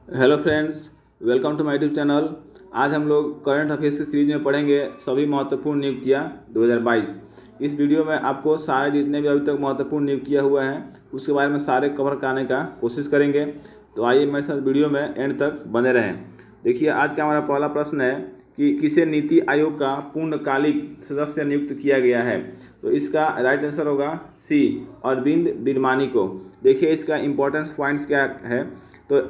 Hello friends, welcome to my YouTube channel. आज हम लोग करंट अफेयर्स की सीरीज में पढ़ेंगे सभी महत्वपूर्ण नियुक्तियां 2022। इस वीडियो में आपको सारे जितने भी अभी तक महत्वपूर्ण नियुक्तियां हुआ हैं उसके बारे में सारे कवर कराने का कोशिश करेंगे। तो आइए मेरे साथ वीडियो में एंड तक बने रहें। देखिए, आज का हमारा पहला प्रश्न है कि किसे नीति आयोग का पूर्णकालिक सदस्य नियुक्त किया गया है। तो इसका राइट आंसर होगा सी, अरविंद बिरमानी को। देखिए, इसका इंपॉर्टेंस पॉइंट्स क्या है। तो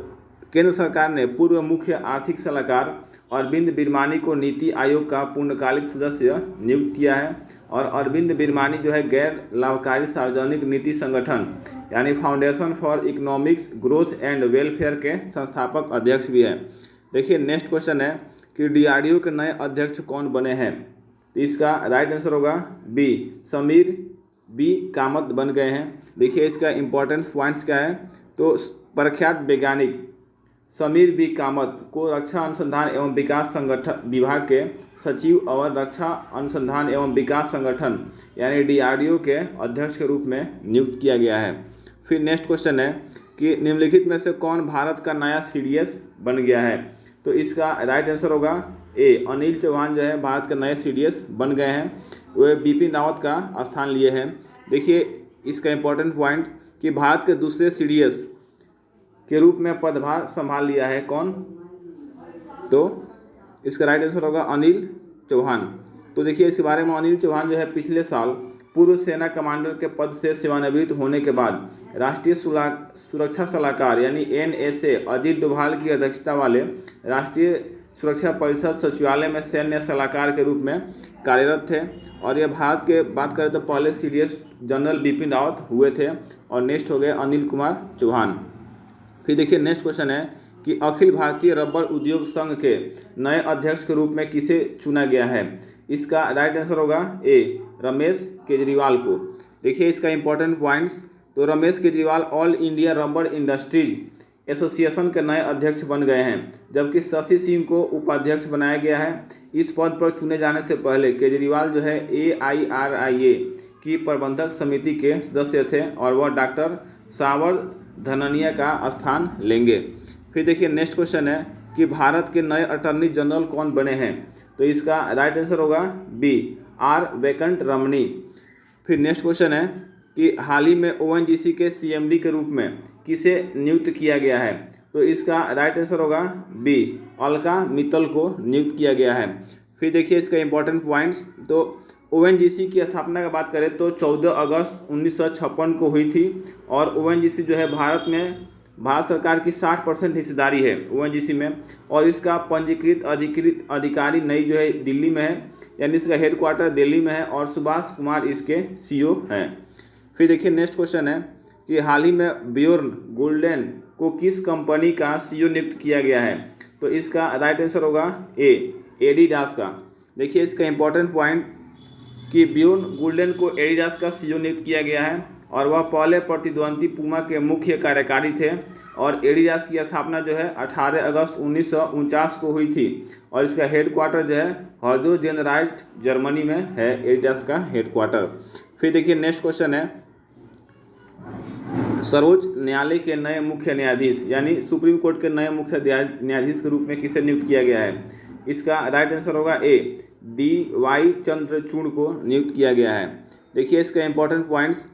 केंद्र सरकार ने पूर्व मुख्य आर्थिक सलाहकार अरविंद बिरमानी को नीति आयोग का पूर्णकालिक सदस्य नियुक्त किया है। और अरविंद बिरमानी जो है गैर लाभकारी सार्वजनिक नीति संगठन यानी foundation for economics growth and welfare के संस्थापक अध्यक्ष भी हैं। देखिए, नेक्स्ट क्वेश्चन है कि डीआरडीओ के नए अध्यक्ष कौन बने हैं। तो इसका राइट आंसर होगा बी, समीर बी कामत बन गए हैं। देखिए, इसका इंपॉर्टेंट पॉइंट्स क्या है। तो प्रख्यात वैज्ञानिक समीर बी कामत को रक्षा अनुसंधान एवं विकास संगठन विभाग के सचिव और रक्षा अनुसंधान एवं विकास संगठन यानी डीआरडीओ के अध्यक्ष के रूप में नियुक्त किया गया है। फिर नेक्स्ट क्वेश्चन है कि निम्नलिखित में से कौन भारत का नया सीडीएस बन गया है। तो इसका राइट आंसर होगा ए, अनिल चौहान जो है भारत के नए सीडीएस बन गए हैं। वे बिपिन रावत का स्थान लिए हैं। देखिए, इसका इंपॉर्टेंट पॉइंट कि भारत के दूसरे सीडीएस के रूप में पदभार संभाल लिया है कौन। तो इसका राइट आंसर होगा अनिल चौहान। तो देखिए, इसके बारे में अनिल चौहान जो है पिछले साल पूर्व सेना कमांडर के पद से सेवानिवृत्त होने के बाद राष्ट्रीय सुरक्षा सलाहकार यानी एनएसए अजीत डोभाल की अध्यक्षता वाले राष्ट्रीय सुरक्षा परिषद सचिवालय में सैन्य सलाहकार के रूप में कार्यरत थे। और यह भारत के बात करें तो पहले सीडीएस जनरल बिपिन रावत हुए थे। और नेक्स्ट हो गए अनिल कुमार चौहान। फिर देखिए, नेक्स्ट क्वेश्चन है कि अखिल भारतीय रबर उद्योग संघ के नए अध्यक्ष के रूप में किसे चुना गया है। इसका राइट आंसर होगा ए, रमेश केजरीवाल को। देखिए, इसका इंपॉर्टेंट पॉइंट्स। तो Ramesh Kejriwal all India rubber industries association के नए अध्यक्ष बन गए हैं, जबकि शशि सिंह को उपाध्यक्ष बनाया गया है। इस पद पर चुने जाने से पहले केजरीवाल जो है AIRIA की प्रबंधक समिति के सदस्य थे और वह डॉक्टर सावर धननिया का स्थान लेंगे। फिर देखिए, नेक्स्ट क्वेश्चन है कि भारत के नए अटॉर्नी जनरल कौन बने हैं। तो इसका राइट आंसर होगा बी, आर वेंकट रमणी। फिर नेक्स्ट क्वेश्चन है कि हाल ही में ONGC के CMD के रूप में किसे नियुक्त किया गया है। तो इसका राइट आंसर होगा बी, अलका मित्तल को नियुक्त किया गया है। फिर देखिए, इसका इंपॉर्टेंट पॉइंट्स। तो ONGC की स्थापना की बात करें तो 14 अगस्त 1956 को हुई थी। और ONGC जो है भारत सरकार की 60% हिस्सेदारी है ONGC में। और इसका पंजीकृत अधिकृत अधिकारी नई जो है दिल्ली में है, यानी इसका हेडक्वार्टर दिल्ली में है। और सुभाष कुमार इसके CEO हैं। फिर देखिए, नेक्स्ट क्वेश्चन है कि हाल ही में बियोर्न गोल्डन को किस कंपनी का CEO नियुक्त किया गया है। तो इसका राइट आंसर होगा ए, एडिडास का। देखिए, इसका इंपॉर्टेंट पॉइंट कि बियोर्न गोल्डन को एडिडास का CEO नियुक्त किया गया है। और वह पहले प्रतिद्वंदी पूमा के मुख्य कार्यकारी थे। और एडिडास की स्थापना जो है 18 अगस्त 1949 को हुई थी। और इसका हेडक्वार्टर जो है हर्जोजेनराइट जर्मनी में है, एडिडास का हेडक्वार्टर। फिर देखिए, नेक्स्ट क्वेश्चन है सर्वोच्च न्यायालय के नए मुख्य न्यायाधीश यानी सुप्रीम कोर्ट के नए मुख्य न्यायाधीश के रूप में किसे नियुक्त किया गया है। इसका राइट आंसर होगा ए, DY चंद्रचूड़ को नियुक्त किया गया है। देखिए, इसका इंपॉर्टेंट पॉइंट्स।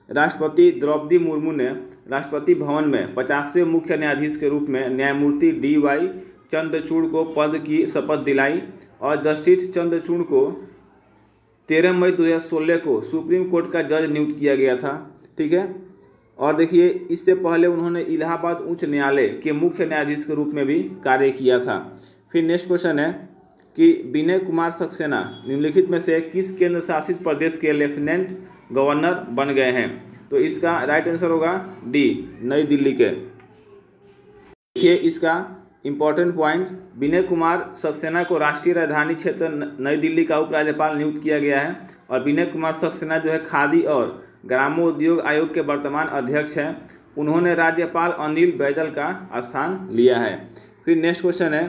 राष्ट्रपति द्रौपदी मुर्मू ने राष्ट्रपति भवन में 50वें मुख्य न्यायाधीश के रूप में न्यायमूर्ति DY चंद्रचूड़ को पद की शपथ दिलाई। और जस्टिस चंद्रचूड़ को 13 मई 2016 को सुप्रीम कोर्ट का जज नियुक्त किया गया था। ठीक है। और देखिए, इससे पहले उन्होंने इलाहाबाद उच्च न्यायालय के मुख्य न्यायाधीश के रूप में भी कार्य किया था। फिर नेक्स्ट क्वेश्चन है कि विनय कुमार सक्सेना निम्नलिखित में से किस केंद्र शासित प्रदेश के लेफ्टिनेंट गवर्नर बन गए हैं। तो इसका राइट आंसर होगा डी, नई दिल्ली के। देखिए, इसका इंपॉर्टेंट पॉइंट, विनय कुमार सक्सेना को राष्ट्रीय राजधानी क्षेत्र नई दिल्ली का उपराज्यपाल नियुक्त किया गया है। और विनय कुमार सक्सेना जो है खादी और ग्रामोद्योग आयोग के वर्तमान अध्यक्ष हैं। उन्होंने राज्यपाल अनिल बैजल का स्थान लिया है। फिर नेक्स्ट क्वेश्चन है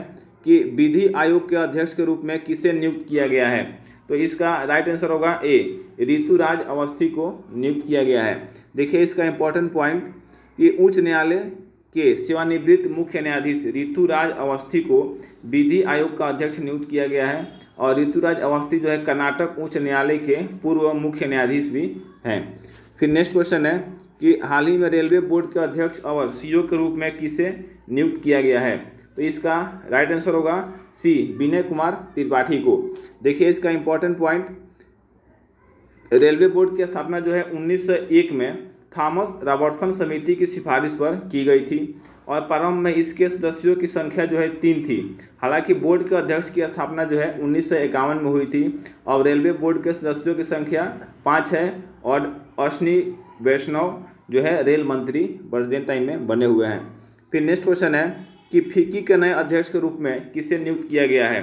कि विधि आयोग के अध्यक्ष के रूप में किसे नियुक्त किया गया है। तो इसका राइट आंसर होगा ए, ऋतुराज अवस्थी को नियुक्त किया गया है। देखिए, इसका इंपॉर्टेंट पॉइंट कि उच्च न्यायालय के सेवानिवृत्त मुख्य न्यायाधीश ऋतुराज अवस्थी को विधि आयोग का अध्यक्ष नियुक्त किया गया है। और ऋतुराज अवस्थी जो है कर्नाटक उच्च न्यायालय के पूर्व मुख्य न्यायाधीश भी हैं। फिर नेक्स्ट क्वेश्चन है कि हाल ही में रेलवे बोर्ड के अध्यक्ष और सीईओ के रूप में किसे नियुक्त किया गया है? तो इसका राइट आंसर होगा सी, विनय कुमार त्रिपाठी को। देखिए इसका इंपॉर्टेंट पॉइंट, रेलवे बोर्ड की स्थापना जो है 1901 में थॉमस रॉबर्टसन समिति की सिफारिश पर की गई थी और प्रारंभ में इसके सदस्यों की संख्या जो है 3 थी। हालांकि बोर्ड के अध्यक्ष की स्थापना जो है 1951 में हुई थी और रेलवे बोर्ड के सदस्यों की संख्या 5 है और अश्विनी वैष्णव जो है रेल मंत्री प्रेजेंट टाइम में बने हुए हैं। फिर नेक्स्ट क्वेश्चन है कि फिक्की के नए अध्यक्ष के रूप में किसे नियुक्त किया गया है?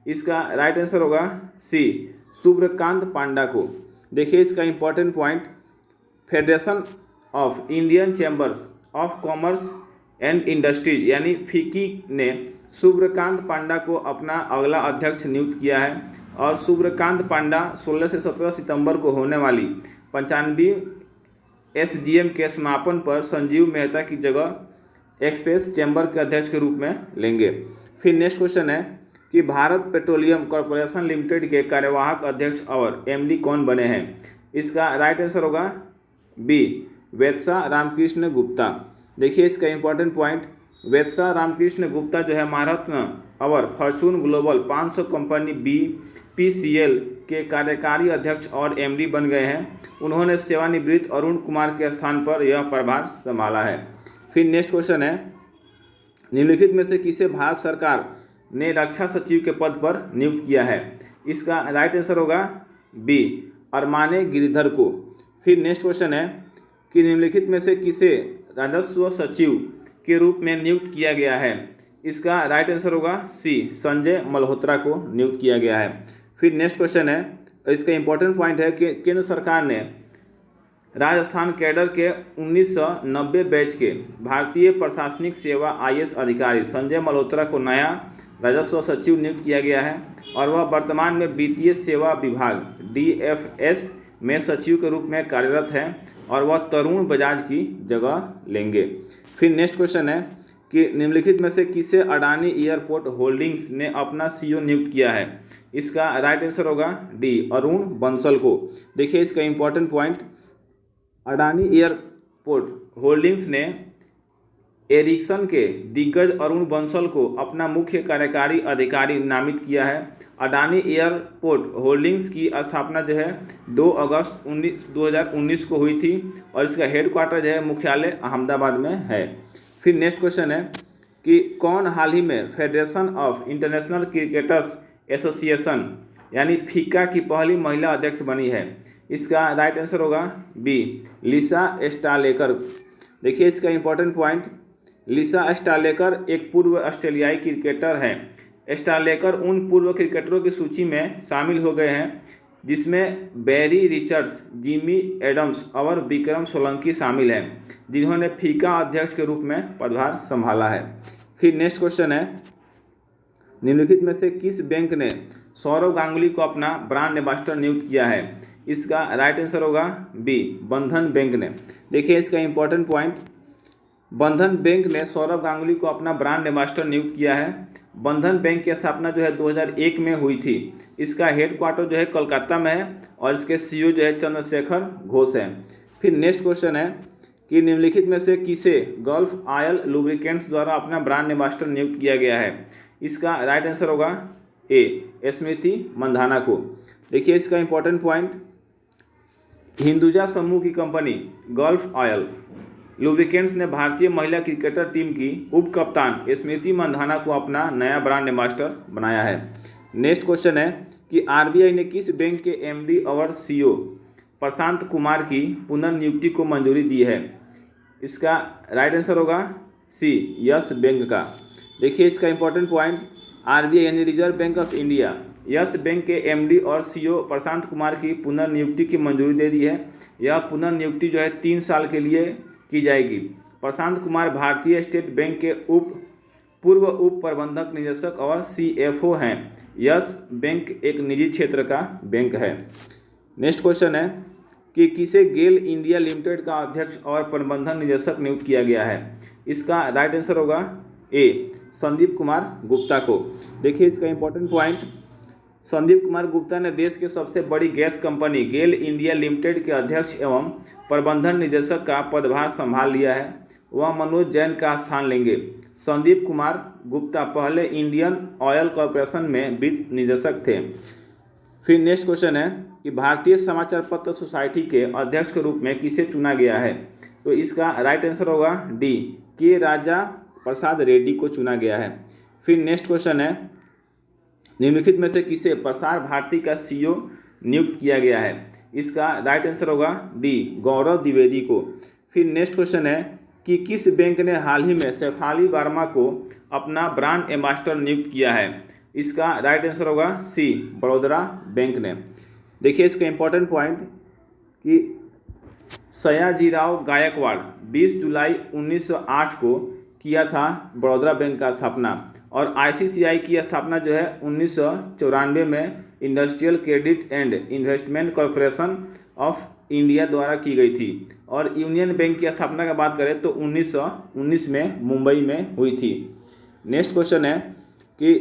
इसका राइट आंसर होगा सी, सूर्यकांत पांडा को। देखिए इसका important point, federation of Indian chambers of commerce and industries यानी फिक्की ने सूर्यकांत पांडा को अपना अगला अध्यक्ष नियुक्त किया है। और सूर्यकांत पांडा 16 से 17 सितंबर को होने वाली 95वीं SGM के समापन पर संजीव मेहता की जगह एक्सप्रेस चैम्बर के अध्यक्ष के रूप में लेंगे। फिर नेक्स्ट क्वेश्चन है कि भारत पेट्रोलियम कॉरपोरेशन लिमिटेड के कार्यवाहक अध्यक्ष और MD कौन बने हैं? इसका राइट आंसर होगा बी, वेत्सा रामकृष्ण गुप्ता। देखिए इसका इंपॉर्टेंट पॉइंट, वेत्सा रामकृष्ण गुप्ता जो है महारत्न और फॉर्चून ग्लोबल 500 कंपनी BPCL के कार्यकारी अध्यक्ष और MD बन गए हैं। उन्होंने सेवानिवृत्त अरुण कुमार के स्थान पर यह प्रभार संभाला है। फिर नेक्स्ट क्वेश्चन है, निम्नलिखित में से किसे भारत सरकार ने रक्षा सचिव के पद पर नियुक्त किया है? इसका राइट आंसर होगा बी, अरमाने गिरिधर को। फिर नेक्स्ट क्वेश्चन है कि निम्नलिखित में से किसे राजस्व सचिव के रूप में नियुक्त किया गया है? इसका राइट आंसर होगा सी, संजय मल्होत्रा को नियुक्त किया गया है। फिर नेक्स्ट क्वेश्चन है, इसका इंपॉर्टेंट पॉइंट है कि केंद्र सरकार ने राजस्थान कैडर के 1990 बैच के भारतीय प्रशासनिक सेवा IAS अधिकारी संजय मल्होत्रा को नया राजस्व सचिव नियुक्त किया गया है और वह वर्तमान में वित्तीय सेवा विभाग DFS में सचिव के रूप में कार्यरत है और वह तरुण बजाज की जगह लेंगे। फिर नेक्स्ट क्वेश्चन है कि निम्नलिखित में से किसे अडानी एयरपोर्ट होल्डिंग्स ने अपना CEO नियुक्त किया है? इसका राइट आंसर होगा डी, अरुण बंसल को। देखिए इसका important point, Adani airport holdings ने एरिक्सन के दिग्गज अरुण बंसल को अपना मुख्य कार्यकारी अधिकारी नामित किया है। अडानी एयरपोर्ट होल्डिंग्स की स्थापना जो है 2 अगस्त 2019 को हुई थी और इसका हेडक्वार्टर जो है मुख्यालय अहमदाबाद में है। फिर नेक्स्ट क्वेश्चन है कि कौन हाल ही में federation of international cricketers association यानी फीका की पहली महिला अध्यक्ष बनी है? इसका राइट आंसर होगा बी, लिसा स्टालेकर। देखिए इसका इंपॉर्टेंट पॉइंट, लिसा स्टालेकर एक पूर्व ऑस्ट्रेलियाई क्रिकेटर हैं। स्टालेकर उन पूर्व क्रिकेटरों की सूची में शामिल हो गए हैं जिसमें बैरी रिचर्ड्स, जिमी एडम्स और विक्रम सोलंकी शामिल हैं, जिन्होंने फीका अध्यक्ष के रूप में पदभार संभाला है। फिर नेक्स्ट क्वेश्चन है, निम्नलिखित में से किस बैंक ने सौरव गांगुली को अपना ब्रांड एम्बेसडर नियुक्त किया है? इसका राइट आंसर होगा बी, बंधन बैंक ने। देखिए इसका इंपॉर्टेंट पॉइंट, बंधन बैंक ने सौरव गांगुली को अपना ब्रांड एम्बेसडर नियुक्त किया है। बंधन बैंक की स्थापना जो है 2001 में हुई थी। इसका हेडक्वार्टर जो है कोलकाता में है और इसके CEO जो है चंद्रशेखर घोष हैं। फिर नेक्स्ट क्वेश्चन है कि निम्नलिखित में से किसे गल्फ ऑयल लुब्रिकेंट्स द्वारा अपना ब्रांड एम्बेसडर नियुक्त किया गया है? इसका राइट आंसर होगा ए, स्मृति मंधाना को। देखिए इसका इंपॉर्टेंट पॉइंट, हिंदुजा समूह की कंपनी गल्फ ऑयल लुब्रिकेंट्स ने भारतीय महिला क्रिकेटर टीम की उप कप्तान स्मृति मंधाना को अपना नया ब्रांड एम्बेसडर बनाया है। नेक्स्ट क्वेश्चन है कि RBI ने किस बैंक के MD और CEO प्रशांत कुमार की पुनर्नियुक्ति को मंजूरी दी है? इसका राइट आंसर होगा सी, यस बैंक का। देखिए इसका इंपॉर्टेंट पॉइंट, RBI यानी reserve bank of India yes bank के MD और CEO प्रशांत कुमार की पुनर्नियुक्ति की मंजूरी दे दी है। यह पुनर्नियुक्ति जो है 3 साल के लिए की जाएगी। प्रशांत कुमार भारतीय स्टेट बैंक के पूर्व उप प्रबंधक निदेशक और CFO हैं। यस बैंक एक निजी क्षेत्र का बैंक है। नेक्स्ट क्वेश्चन है कि किसे गेल इंडिया लिमिटेड का अध्यक्ष और प्रबंधन निदेशक नियुक्त किया गया है? इसका राइट आंसर होगा ए संदीप कुमार गुप्ता को। देखिए इसका इंपॉर्टेंट पॉइंट, संदीप कुमार गुप्ता ने देश के सबसे बड़ी गैस कंपनी गेल इंडिया लिमिटेड के अध्यक्ष एवं प्रबंधन निदेशक का पदभार संभाल लिया है। वह मनोज जैन का स्थान लेंगे। संदीप कुमार गुप्ता पहले इंडियन ऑयल कॉरपोरेशन में वित्त निदेशक थे। फिर नेक्स्ट क्वेश्चन है कि भारतीय समाचार पत्र सोसाइटी के अध्यक्ष के रूप में किसे चुना गया है? तो इसका राइट आंसर होगा डी के राजा प्रसाद रेड्डी को चुना गया है। फिर नेक्स्ट क्वेश्चन है निम्नलिखित में से किसे प्रसार भारती का सीईओ नियुक्त किया गया है? इसका राइट आंसर होगा डी गौरव द्विवेदी को। फिर नेक्स्ट क्वेश्चन है कि किस बैंक ने हाल ही में शेफाली वर्मा को अपना ब्रांड एम्बेसडर नियुक्त किया है? इसका राइट आंसर होगा सी बड़ौदा बैंक ने। देखिए इसका इंपॉर्टेंट पॉइंट कि सयाजीराव गायकवाड़ 20 जुलाई 1908 को किया था बड़ौदा बैंक का स्थापना, और आईसीसीआई की स्थापना जो है 1994 में industrial credit and investment corporation of India द्वारा की गई थी। और यूनियन बैंक की स्थापना की बात करें तो 1919 में मुंबई में हुई थी। नेक्स्ट क्वेश्चन है कि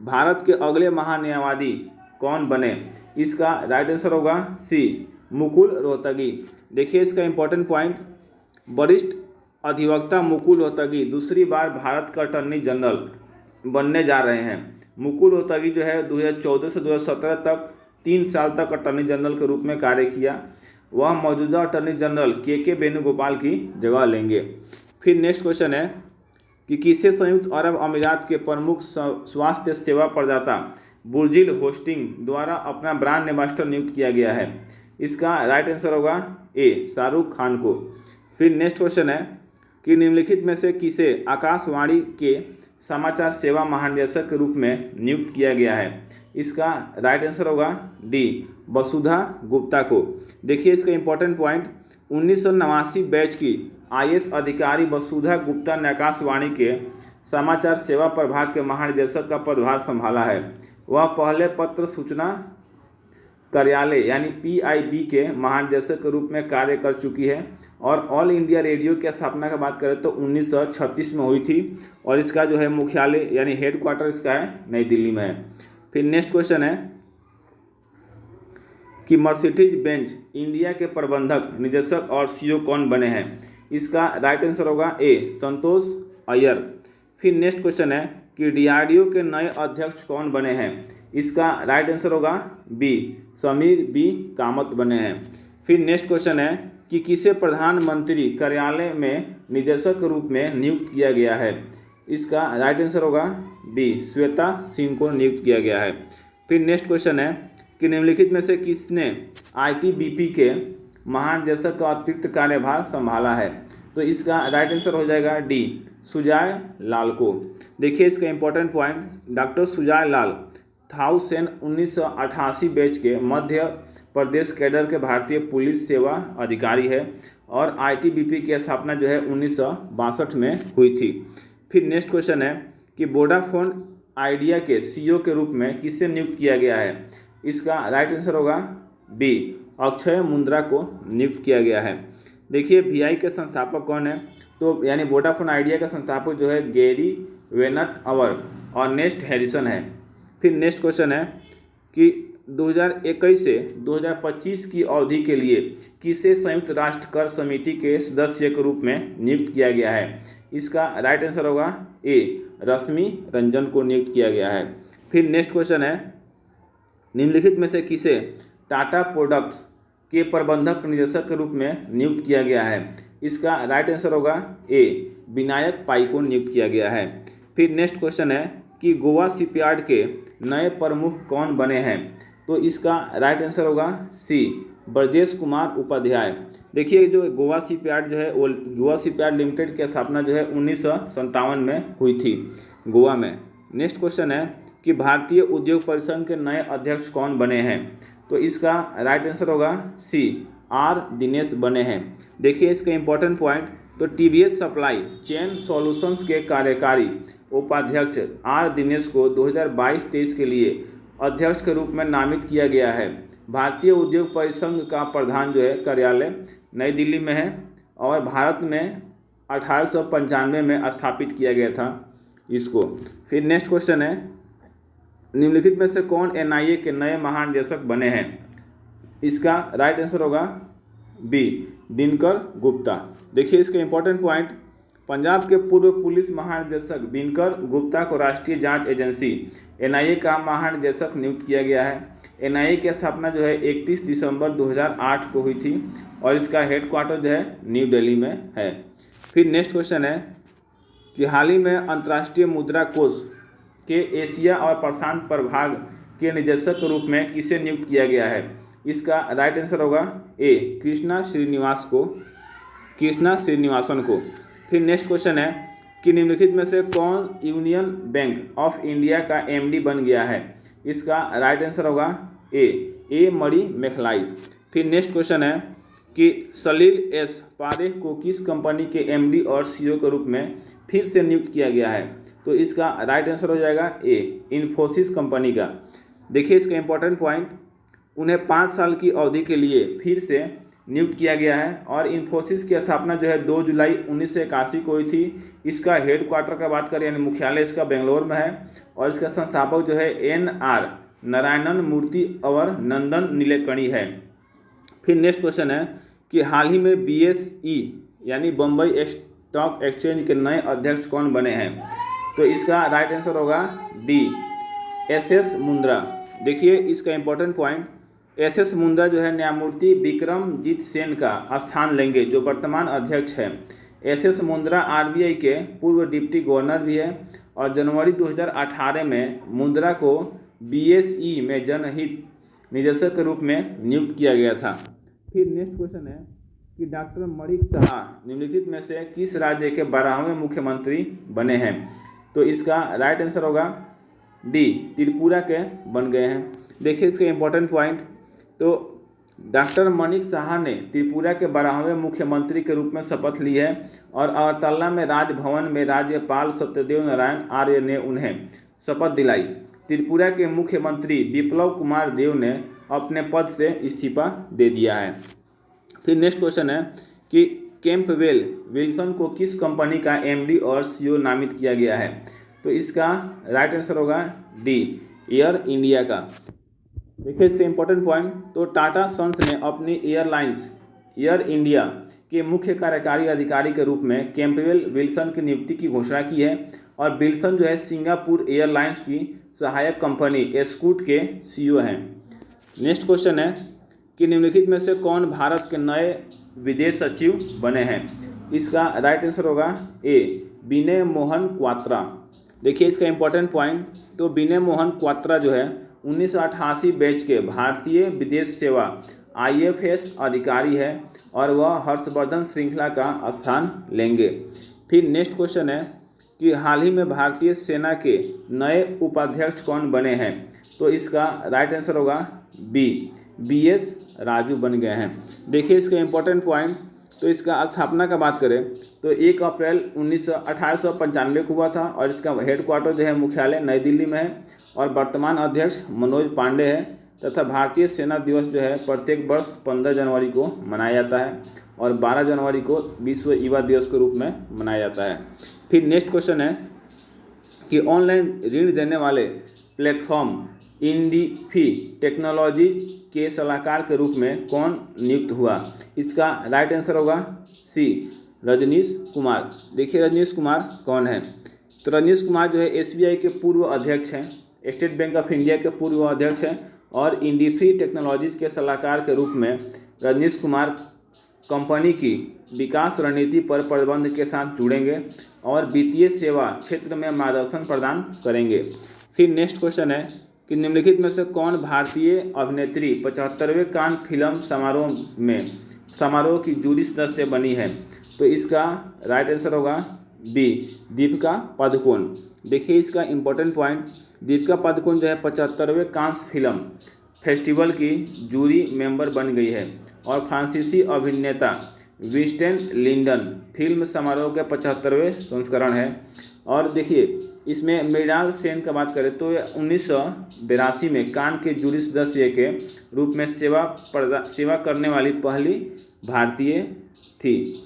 भारत के अगले महान्यायवादी कौन बने? इसका राइट आंसर होगा सी मुकुल रोहतगी। देखिए इसका इंपॉर्टेंट पॉइंट, वरिष्ठ अधिवक्ता मुकुल रोहतगी दूसरी बार भारत का अटॉर्नी जनरल बनने जा रहे हैं। मुकुल रोहतगी जो है 2014 से 2017 तक 3 साल तक अटॉर्नी जनरल के रूप में कार्य किया। वह मौजूदा अटॉर्नी जनरल के वेणुगोपाल की जगह लेंगे। फिर नेक्स्ट क्वेश्चन है कि किसे संयुक्त अरब अमीरात के प्रमुख स्वास्थ्य सेवा प्रदाता बुर्जिल होस्टिंग द्वारा अपना ब्रांड एम्बेसडर नियुक्त किया गया है? इसका राइट आंसर होगा ए शाहरुख खान को। फिर नेक्स्ट क्वेश्चन है कि निम्नलिखित में से किसे आकाशवाणी के समाचार सेवा महानिदेशक के रूप में नियुक्त किया गया है? इसका राइट आंसर होगा डी वसुधा गुप्ता को। देखिए इसका इंपॉर्टेंट पॉइंट, 1989 बैच की आईएएस अधिकारी वसुधा गुप्ता ने आकाशवाणी के समाचार सेवा प्रभाग के महानिदेशक का पदभार संभाला है। वह पहले पत्र सूचना कार्यालय यानी पीआईबी के महानिदेशक के रूप में कार्य कर चुकी है। और ऑल इंडिया रेडियो की स्थापना की बात करें तो 1936 में हुई थी, और इसका जो है मुख्यालय यानी हेड क्वार्टर इसका है नई दिल्ली में है। फिर नेक्स्ट क्वेश्चन है कि मर्सिडीज बेंज इंडिया के प्रबंधक निदेशक और सीईओ कौन बने हैं? इसका राइट आंसर होगा ए संतोष अय्यर। फिर नेक्स्ट क्वेश्चन है कि डीआरडीओ के नए अध्यक्ष कौन बने हैं? इसका राइट आंसर होगा बी समीर बी कामत बने हैं। फिर नेक्स्ट क्वेश्चन है कि किसे प्रधानमंत्री कार्यालय में निदेशक के रूप में नियुक्त किया गया है? इसका राइट आंसर होगा बी श्वेता सिंह को नियुक्त किया गया है। फिर नेक्स्ट क्वेश्चन है कि निम्नलिखित में से किसने आईटीबीपी के महानिदेशक का अतिरिक्त कार्यभार संभाला है? तो इसका राइट आंसर हो जाएगा डी सुजाय लाल को। देखिए इसका इंपॉर्टेंट पॉइंट, डॉक्टर सुजाय लाल 1988 बैच के मध्य प्रदेश कैडर के भारतीय पुलिस सेवा अधिकारी है, और आईटीबीपी की स्थापना जो है 1962 में हुई थी। फिर नेक्स्ट क्वेश्चन है कि वोडाफोन आइडिया के सीईओ के रूप में किसे नियुक्त किया गया है? इसका राइट आंसर होगा बी अक्षय मुंद्रा को नियुक्त किया गया है। देखिए वीआई के संस्थापक कौन है? तो यानी वोडाफोन आइडिया का संस्थापक जो है गैरी वेनटअवर और नेस्ट हैरिसन है। फिर नेक्स्ट क्वेश्चन है कि 2021 से 2025 की अवधि के लिए किसे संयुक्त राष्ट्र कर समिति के सदस्य के रूप में नियुक्त किया गया है? इसका राइट आंसर होगा ए रश्मि रंजन को नियुक्त किया गया है। फिर नेक्स्ट क्वेश्चन है निम्नलिखित में से किसे टाटा प्रोडक्ट्स के प्रबंधक निदेशक के रूप में नियुक्त किया गया है? इसका राइट आंसर होगा ए विनायक पाई को नियुक्त किया गया है। फिर नेक्स्ट क्वेश्चन है कि गोवा शिपयार्ड के नए प्रमुख कौन बने हैं? तो इसका राइट आंसर होगा सी ब्रजेश कुमार उपाध्याय। देखिए जो गोवा शिपयार्ड जो है वो गोवा शिपयार्ड लिमिटेड की स्थापना जो है 1957 में हुई थी गोवा में। नेक्स्ट क्वेश्चन है कि भारतीय उद्योग परिसंघ के नए अध्यक्ष कौन बने हैं? तो इसका राइट आंसर होगा सी आर दिनेश बने हैं। देखिए इसका इंपॉर्टेंट पॉइंट, तो टीवीएस सप्लाई चेन सॉल्यूशंस के कार्यकारी उपाध्यक्ष आर दिनेश को 2022-23 के लिए अध्यक्ष के रूप में नामित किया गया है। भारतीय उद्योग परिसंघ का प्रधान जो है कार्यालय नई दिल्ली में है, और भारत में 1895 में स्थापित किया गया था इसको। फिर नेक्स्ट क्वेश्चन है, निम्नलिखित में से कौन एनआईए के नए महानिदेशक बने हैं? इसका राइट आंसर होगा बी, दिनकर गुप्ता। देखिए इसका इंपॉर्टेंट पॉइंट, पंजाब के पूर्व पुलिस महानिदेशक दिनकर गुप्ता को राष्ट्रीय जांच एजेंसी एनआईए का महानिदेशक नियुक्त किया गया है। एनआईए की स्थापना जो है 31 दिसंबर 2008 को हुई थी और इसका हेडक्वार्टर जो है न्यू दिल्ली में है। फिर नेक्स्ट क्वेश्चन है कि हाल ही में अंतर्राष्ट्रीय मुद्रा कोष के एशिया और प्रशांत प्रभाग के निदेशक के रूप में किसे नियुक्त किया गया है? इसका राइट आंसर होगा ए, कृष्णा श्रीनिवासन को। फिर नेक्स्ट क्वेश्चन है कि निम्नलिखित में से कौन यूनियन बैंक ऑफ इंडिया का एमडी बन गया है? इसका राइट आंसर होगा ए, मरी मेखलाई। फिर नेक्स्ट क्वेश्चन है कि सलील एस पारेख को किस कंपनी के एमडी और सीईओ के रूप में फिर से नियुक्त किया गया है? तो इसका राइट आंसर हो जाएगा ए, इन्फोसिस कंपनी का। देखिए इसका इंपॉर्टेंट पॉइंट, उन्हें 5 साल की अवधि के लिए फिर से नियुक्त किया गया है और इन्फोसिस की स्थापना जो है 2 जुलाई 1981 को हुई थी। इसका हेडक्वार्टर का बात करें यानी मुख्यालय इसका बेंगलोर में है और इसका संस्थापक जो है NR नारायणन मूर्ति और नंदन नीलेकणी है। फिर नेक्स्ट क्वेश्चन है कि हाल ही में BSE यानी बम्बई स्टॉक एक्सचेंज के नए अध्यक्ष कौन बने हैं? तो इसका राइट आंसर होगा डी, SS मुंद्रा। देखिए इसका इंपॉर्टेंट पॉइंट, SS मुंद्रा जो है न्यायमूर्ति विक्रमजीत सेन का स्थान लेंगे जो वर्तमान अध्यक्ष है। SS मुंद्रा RBI के पूर्व डिप्टी गवर्नर भी है और जनवरी 2018 में मुंद्रा को BSE में जनहित निदेशक के रूप में नियुक्त किया गया था। फिर नेक्स्ट क्वेश्चन है कि डॉक्टर मणिक साहा निम्नलिखित में से किस राज्य के 12वें मुख्यमंत्री बने हैं? तो इसका राइट आंसर होगा डी, त्रिपुरा के बन गए हैं। देखिए इसका इंपॉर्टेंट पॉइंट, तो डॉक्टर मणिक साहा ने त्रिपुरा के 12वें मुख्यमंत्री के रूप में शपथ ली है और अगरतला में राजभवन में राज्यपाल सत्यदेव नारायण आर्य ने उन्हें शपथ दिलाई। त्रिपुरा के मुख्यमंत्री बिप्लब कुमार देव ने अपने पद से इस्तीफा दे दिया है। फिर नेक्स्ट क्वेश्चन है कि कैंपबेल विल्सन को किस कंपनी का एमडी और सीईओ नामित किया गया है? तो इसका राइट आंसर होगा डी, एयर इंडिया का। देखिए इसका इंपॉर्टेंट पॉइंट, तो टाटा सन्स ने अपनी एयर इंडिया के मुख्य कार्यकारी अधिकारी के रूप में कैंपबेल विल्सन की नियुक्ति की घोषणा की है और विल्सन जो है सिंगापुर एयरलाइंस की सहायक कंपनी स्कूट के सीईओ हैं। नेक्स्ट क्वेश्चन है कि निम्नलिखित में से कौन भारत के नए विदेश सचिव बने हैं? इसका राइट आंसर होगा ए, विनय मोहन क्वात्रा। देखिए इसका इंपॉर्टेंट पॉइंट, तो विनय मोहन क्वात्रा जो है 1988 बैच के भारतीय विदेश सेवा IFS अधिकारी है और वह हर्षवर्धन श्रृंखला का स्थान लेंगे। फिर नेक्स्ट क्वेश्चन है कि हाल ही में भारतीय सेना के नए उपाध्यक्ष कौन बने हैं? तो इसका राइट आंसर होगा बी, BS राजू बन गए हैं। देखिए इसका इंपॉर्टेंट पॉइंट, तो इसका स्थापना का बात करें तो 1 अप्रैल 1895 को हुआ था और इसका हेडक्वार्टर जो है मुख्यालय नई दिल्ली में है और वर्तमान अध्यक्ष मनोज पांडे है तथा भारतीय सेना दिवस जो है प्रत्येक वर्ष 15 जनवरी को मनाया जाता है और 12 जनवरी को विश्व युवा दिवस के रूप में मनाया जाता है। फिर नेक्स्ट क्वेश्चन है कि ऑनलाइन ऋण देने वाले प्लेटफॉर्म इंडीफी टेक्नोलॉजी के सलाहकार के रूप में कौन नियुक्त हुआ? इसका राइट आंसर होगा सी, रजनीश कुमार। देखिए रजनीश कुमार कौन है? तो रजनीश कुमार जो है SBI के पूर्व अध्यक्ष हैं, स्टेट बैंक ऑफ इंडिया के पूर्व अध्यक्ष हैं और इंडीफी टेक्नोलॉजीज के सलाहकार के रूप में रजनीश कुमार कंपनी की विकास रणनीति पर प्रबंध के साथ जुड़ेंगे और वित्तीय सेवा क्षेत्र में मार्गदर्शन प्रदान करेंगे। फिर नेक्स्ट क्वेश्चन है कि निम्नलिखित में से कौन भारतीय अभिनेत्री 75वें कान फिल्म समारोह की जूरी सदस्य बनी है? तो इसका राइट आंसर होगा बी, दीपिका पादुकोण। देखिए इसका इंपॉर्टेंट पॉइंट, दीपिका पादुकोण जो है 75वें कांस फिल्म फेस्टिवल की जूरी मेंबर बन गई है और फ्रांसीसी अभिनेता विंस्टेंट लिंडन फिल्म समारोह के 75वें संस्करण है। और देखिए इसमें मृणाल सेन का बात करें तो 1982 में कान के जूरी सदस्य के रूप में सेवा करने वाली पहली भारतीय थी।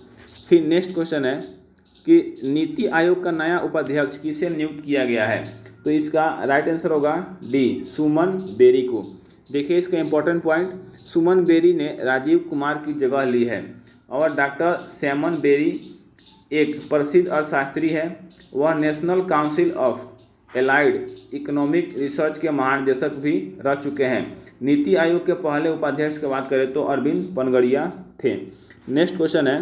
फिर नेक्स्ट क्वेश्चन है कि नीति आयोग का नया उपाध्यक्ष किसे नियुक्त किया गया है? तो इसका राइट आंसर होगा डी, सुमन बेरी को। देखिए इसका इंपॉर्टेंट पॉइंट, सुमन बेरी ने राजीव कुमार की जगह ली है और डॉक्टर सैमन बेरी एक प्रसिद्ध अर्थशास्त्री है। वह national council of allied economic research के महानिदेशक भी रह चुके हैं। नीति आयोग के पहले उपाध्यक्ष की बात करें तो अरविंद पनगड़िया थे। नेक्स्ट क्वेश्चन है,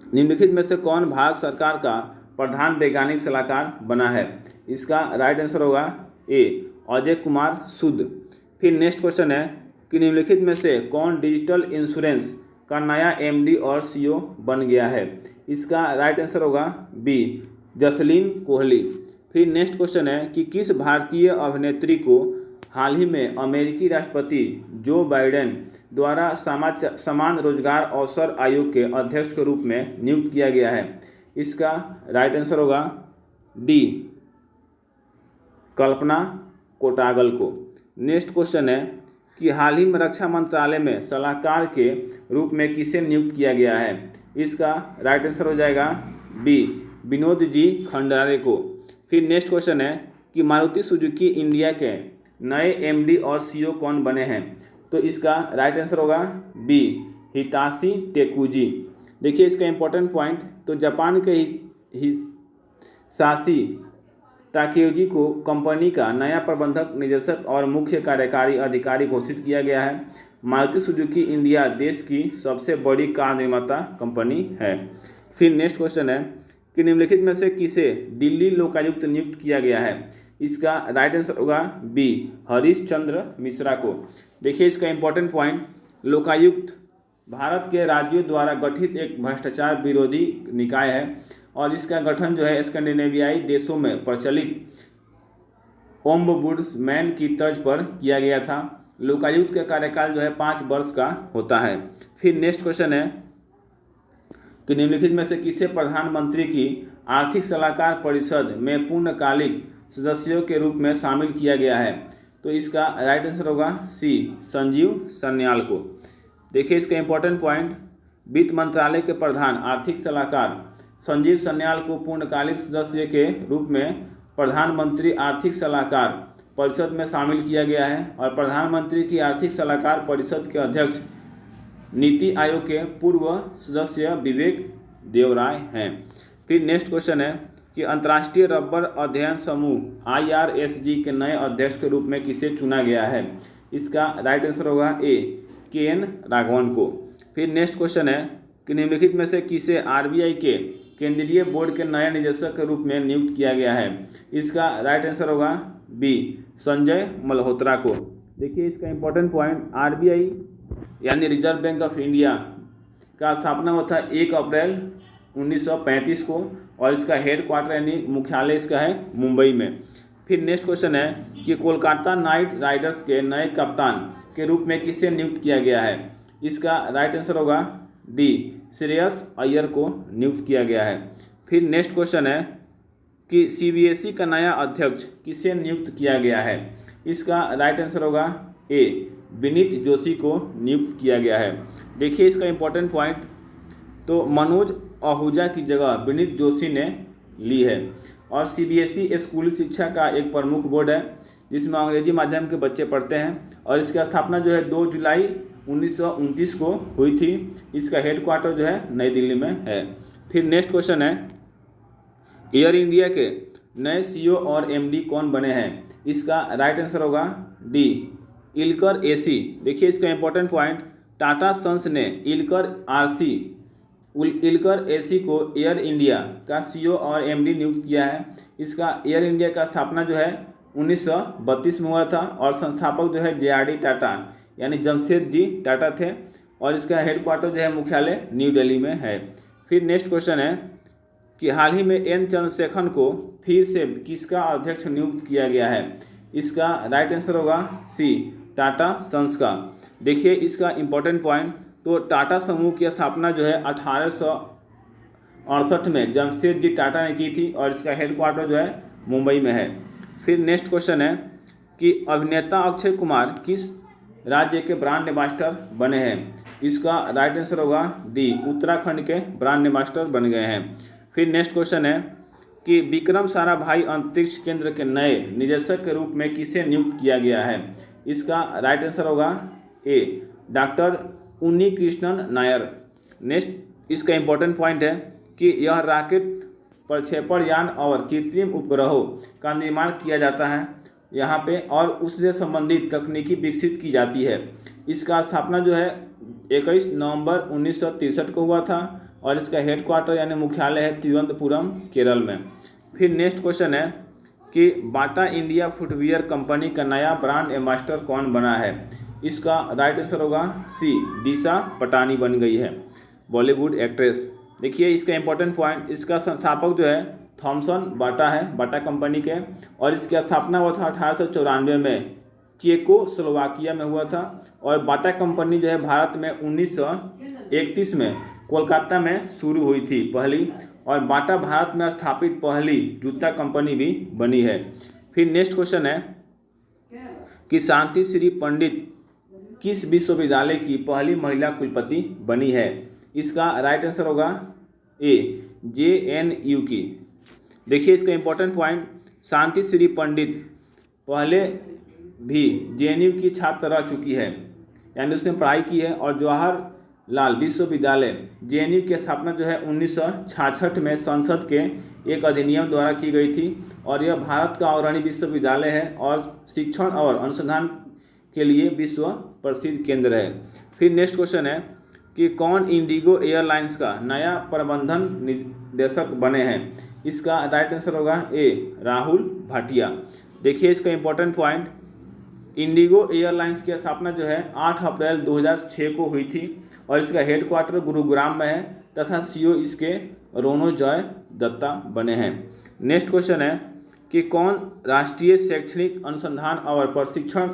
निम्नलिखित में से कौन भारत सरकार का प्रधान वैज्ञानिक सलाहकार बना है? इसका राइट आंसर होगा ए, अजय कुमार सूद। फिर नेक्स्ट क्वेश्चन है कि निम्नलिखित में से कौन डिजिटल इंश्योरेंस का नया एमडी और सीईओ बन गया है? इसका राइट आंसर होगा बी, जसलीन कोहली। फिर नेक्स्ट क्वेश्चन है कि किस भारतीय अभिनेत्री को हाल ही में अमेरिकी राष्ट्रपति जो बाइडेन द्वारा समान रोजगार अवसर आयोग के अध्यक्ष के रूप में नियुक्त किया गया है? इसका राइट आंसर होगा डी, कल्पना कोटागल को। नेक्स्ट क्वेश्चन है कि हाल ही में रक्षा मंत्रालय में सलाहकार के रूप में किसे नियुक्त किया गया है? इसका राइट आंसर हो जाएगा बी, विनोद जी खंडारे को। फिर नेक्स्ट क्वेश्चन है कि मारुति सुजुकी इंडिया के नए एमडी और सीईओ कौन बने हैं? तो इसका राइट आंसर होगा बी, हिताशी टेकुजी। देखिए इसका इंपॉर्टेंट पॉइंट, तो जापान के हिसाशी ताकेयुजी को कंपनी का नया प्रबंधक निदेशक और मुख्य कार्यकारी अधिकारी घोषित किया गया है। मारुति सुजुकी इंडिया देश की सबसे बड़ी कार निर्माता कंपनी है। फिर नेक्स्ट क्वेश्चन है कि निम्नलिखित में से किसे दिल्ली लोकायुक्त नियुक्त किया गया है? इसका राइट आंसर होगा बी, हरीश चंद्र मिश्रा को। देखिए इसका इंपॉर्टेंट पॉइंट, लोकायुक्त भारत के राज्यों द्वारा गठित एक भ्रष्टाचार विरोधी निकाय है और इसका गठन जो है स्कैंडिनेवियाई देशों में प्रचलित ओम्बुड्समैन की तर्ज पर किया गया था। लोकायुक्त का कार्यकाल जो है 5 वर्ष का होता है। फिर नेक्स्ट क्वेश्चन है कि निम्नलिखित में से किसे प्रधानमंत्री की आर्थिक सलाहकार परिषद में पूर्णकालिक सदस्यों के रूप में शामिल किया गया है? तो इसका राइट आंसर होगा सी, संजीव सन्याल को। देखिए इसका इंपॉर्टेंट पॉइंट, वित्त मंत्रालय के प्रधान आर्थिक सलाहकार संजीव सन्याल को पूर्णकालिक सदस्य के रूप में प्रधानमंत्री आर्थिक सलाहकार परिषद में शामिल किया गया है और प्रधानमंत्री की आर्थिक सलाहकार परिषद के अध्यक्ष नीति आयोग के पूर्व सदस्य विवेक देवराय हैं। फिर नेक्स्ट क्वेश्चन है कि अंतर्राष्ट्रीय रबर अध्ययन समूह IRSG के नए अध्यक्ष के रूप में किसे चुना गया है? इसका राइट आंसर होगा ए, KN राघवन को। फिर नेक्स्ट क्वेश्चन है कि निम्नलिखित में से किसे RBI के केंद्रीय बोर्ड के नए निदेशक के रूप में नियुक्त किया गया है? इसका राइट आंसर होगा बी, संजय मल्होत्रा को। देखिए इसका इंपॉर्टेंट पॉइंट, RBI यानी रिजर्व बैंक ऑफ इंडिया का स्थापना हुआ था 1 अप्रैल 1935 को और इसका हेड क्वार्टर यानी मुख्यालय इसका है मुंबई में। फिर नेक्स्ट क्वेश्चन है कि कोलकाता नाइट राइडर्स के नए कप्तान के रूप में किसे नियुक्त किया गया है? इसका राइट आंसर होगा डी, श्रेयस अय्यर को नियुक्त किया गया है। फिर नेक्स्ट क्वेश्चन है कि CBSE का नया अध्यक्ष किसे नियुक्त किया गया है? इसका राइट आंसर होगा ए, विनीत जोशी को नियुक्त किया गया है। देखिए इसका इंपॉर्टेंट पॉइंट, तो मनोज आहूजा की जगह विनीत जोशी ने ली है और CBSE स्कूली शिक्षा का एक प्रमुख बोर्ड है जिसमें अंग्रेजी माध्यम के बच्चे पढ़ते हैं और इसकी स्थापना जो है 2 जुलाई 1929 को हुई थी। इसका हेड क्वार्टर जो है नई दिल्ली में है। फिर नेक्स्ट क्वेश्चन है, एयर इंडिया के नए CEO और MD कौन बने हैं? इसका राइट आंसर होगा डी, इल्कर AC। देखिए इसका इंपॉर्टेंट पॉइंट, टाटा सन्स ने इल्कर AC को एयर इंडिया का CEO और MD नियुक्त किया है। इसका एयर इंडिया का स्थापना जो है 1932 में हुआ था और संस्थापक जो है JRD टाटा यानी जमशेदजी टाटा थे और इसका हेड क्वार्टर जो है मुख्यालय न्यू दिल्ली में है। फिर नेक्स्ट क्वेश्चन है कि हाल ही में N चंद्रशेखरन को फिर से किसका अध्यक्ष नियुक्त किया गया है? इसका राइट आंसर होगा सी, टाटा सन्स का। देखिए इसका इंपॉर्टेंट पॉइंट, तो टाटा समूह की स्थापना जो है 1868 में जमशेदजी टाटा ने की थी और इसका हेड क्वार्टर जो है मुंबई में है। फिर नेक्स्ट क्वेश्चन है कि अभिनेता अक्षय कुमार किस राज्य के ब्रांड एम्बेसडर बने हैं? इसका राइट आंसर होगा डी, उत्तराखंड के ब्रांड एम्बेसडर बन गए हैं। फिर नेक्स्ट क्वेश्चन है कि विक्रम साराभाई अंतरिक्ष केंद्र के नए निदेशक के रूप में किसे नियुक्त किया गया है? इसका राइट आंसर होगा ए, डॉक्टर उन्नी कृष्णन नायर। नेक्स्ट इसका इंपॉर्टेंट पॉइंट है कि यह रॉकेट प्रक्षेपण यान और कृत्रिम उपग्रहों का निर्माण किया जाता है यहाँ पे, और उससे संबंधित तकनीकी विकसित की जाती है। इसका स्थापना जो है 21 नवंबर 1963 को हुआ था और इसका हेडक्वार्टर यानी मुख्यालय है तिरुवनंतपुरम, केरल में। फिर नेक्स्ट क्वेश्चन है कि बाटा इंडिया फुटवियर कंपनी का नया ब्रांड एम्बेसडर कौन बना है? इसका राइट आंसर होगा सी, दिशा पटानी बन गई है, बॉलीवुड एक्ट्रेस। देखिए इसका इंपॉर्टेंट पॉइंट, इसका संस्थापक जो है थॉमसन बाटा है, बाटा कंपनी के, और इसकी स्थापना हुआ था 1894 में चेकोस्लोवाकिया में हुआ था। और बाटा कंपनी जो है भारत में 1931 में कोलकाता में शुरू हुई थी पहली, और बाटा भारत में स्थापित पहली जूता कंपनी भी बनी है। फिर नेक्स्ट क्वेश्चन है कि शांति श्री पंडित किस विश्वविद्यालय की पहली महिला कुलपति बनी है? इसका राइट आंसर होगा ए, JNU की। देखिए इसका इंपॉर्टेंट पॉइंट, शांति श्री पंडित पहले भी JNU की छात्र रह चुकी है, यानी उसने पढ़ाई की है, और जवाहरलाल विश्वविद्यालय JNU की स्थापना जो है 1966 में संसद के एक अधिनियम द्वारा की गई थी, और यह भारत का अग्रणी विश्वविद्यालय है और शिक्षण और अनुसंधान के लिए विश्व प्रसिद्ध केंद्र है। फिर नेक्स्ट क्वेश्चन है कि कौन इंडिगो एयरलाइंस का नया प्रबंधन निदेशक बने हैं? इसका राइट आंसर होगा ए, राहुल भाटिया। देखिए इसका इंपॉर्टेंट पॉइंट, इंडिगो एयरलाइंस की स्थापना जो है 8 अप्रैल 2006 को हुई थी, और इसका हेडक्वार्टर गुरुग्राम में है, तथा CEO इसके रोनोजॉय दत्ता बने हैं। नेक्स्ट क्वेश्चन है कि कौन राष्ट्रीय शैक्षणिक अनुसंधान और प्रशिक्षण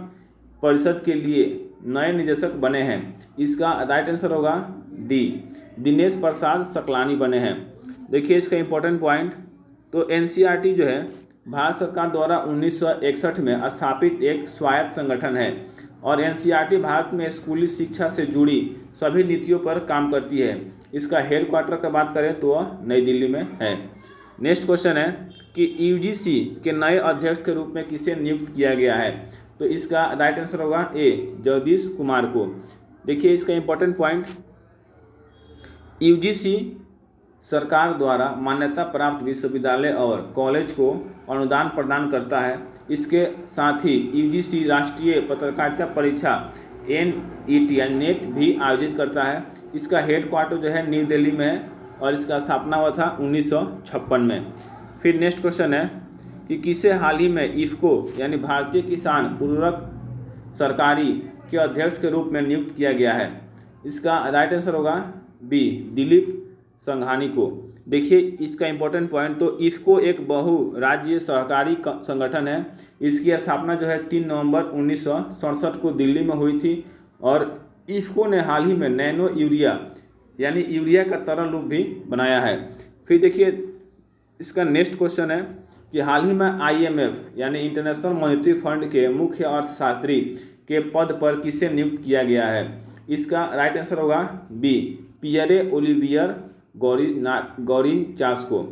परिषद के लिए नए निदेशक बने हैं? इसका राइट आंसर होगा डी, दिनेश प्रसाद सकलानी बने हैं। देखिए इसका इंपॉर्टेंट पॉइंट, तो NCERT जो है भारत सरकार द्वारा 1961 में स्थापित एक स्वायत्त संगठन है, और NCERT भारत में स्कूली शिक्षा से जुड़ी सभी नीतियों पर काम करती है। इसका हेडक्वार्टर की बात करें तो वह नई दिल्ली में है। नेक्स्ट क्वेश्चन है कि UGC के नए अध्यक्ष के रूप में किसे नियुक्त किया गया है? तो इसका राइट आंसर होगा ए, जगदीश कुमार को। देखिए इसका इंपॉर्टेंट पॉइंट, UGC सरकार द्वारा मान्यता प्राप्त विश्वविद्यालय और कॉलेज को अनुदान प्रदान करता है। इसके साथ ही UGC राष्ट्रीय पत्रकारिता परीक्षा NET भी आयोजित करता है। इसका हेडक्वार्टर जो है नई दिल्ली में है, और इसका स्थापना हुआ था 1956 में। फिर नेक्स्ट क्वेश्चन है कि किसे हाल ही में इफ्को यानी भारतीय किसान उर्वरक सरकारी के अध्यक्ष के रूप में नियुक्त किया गया है? इसका राइट आंसर होगा बी, दिलीप संघानी को। देखिए इसका इंपॉर्टेंट पॉइंट, तो इफ्को एक बहुराज्यीय सहकारी संगठन है। इसकी स्थापना जो है 3 नवंबर 1967 को दिल्ली में हुई थी, और इफ्को ने हाल ही में नैनो यूरिया यानी यूरिया का तरल रूप भी बनाया है। फिर देखिए इसका नेक्स्ट क्वेश्चन है कि हाल ही में IMF यानी इंटरनेशनल मॉनेटरी फंड के मुख्य अर्थशास्त्री के पद पर किसे नियुक्त किया गया है? इसका राइट आंसर होगा बी, पियरे ओलिवियर गौरिनचास को।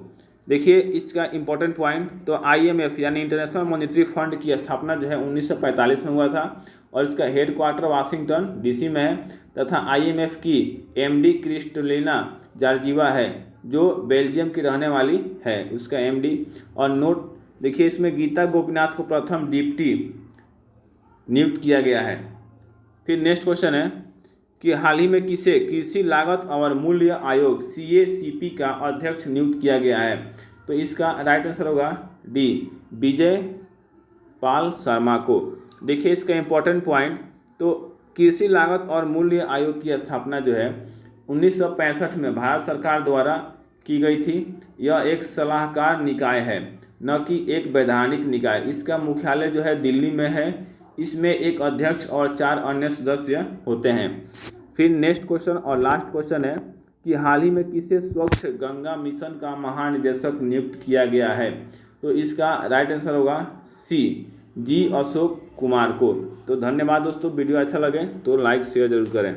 देखिए इसका इंपॉर्टेंट पॉइंट, तो IMF यानी इंटरनेशनल मॉनेटरी फंड की स्थापना जो है 1945 में हुआ था, और इसका हेडक्वार्टर वाशिंगटन DC में है, तथा IMF की MD क्रिस्टलिना जॉर्जिवा है, जो बेल्जियम की रहने वाली है, उसका MD। और नोट देखिए इसमें गीता गोपीनाथ को प्रथम डिप्टी नियुक्त किया गया है। फिर नेक्स्ट क्वेश्चन है कि हाल ही में किसे कृषि लागत और मूल्य आयोग CACP का अध्यक्ष नियुक्त किया गया है? तो इसका राइट आंसर होगा डी, विजय पाल शर्मा को। देखिए इसका इंपॉर्टेंट पॉइंट, तो कृषि लागत और मूल्य आयोग की स्थापना जो है 1965 में भारत सरकार द्वारा की गई थी। यह एक सलाहकार निकाय है, न कि एक वैधानिक निकाय। इसका मुख्यालय जो है दिल्ली में है। इसमें एक अध्यक्ष और 4 अन्य सदस्य होते हैं। फिर नेक्स्ट क्वेश्चन और लास्ट क्वेश्चन है कि हाल ही में किसे स्वच्छ गंगा मिशन का महानिदेशक नियुक्त किया गया है? तो इसका राइट आंसर होगा सी, जी अशोक कुमार को। तो धन्यवाद दोस्तों, वीडियो अच्छा लगे तो लाइक शेयर जरूर करें।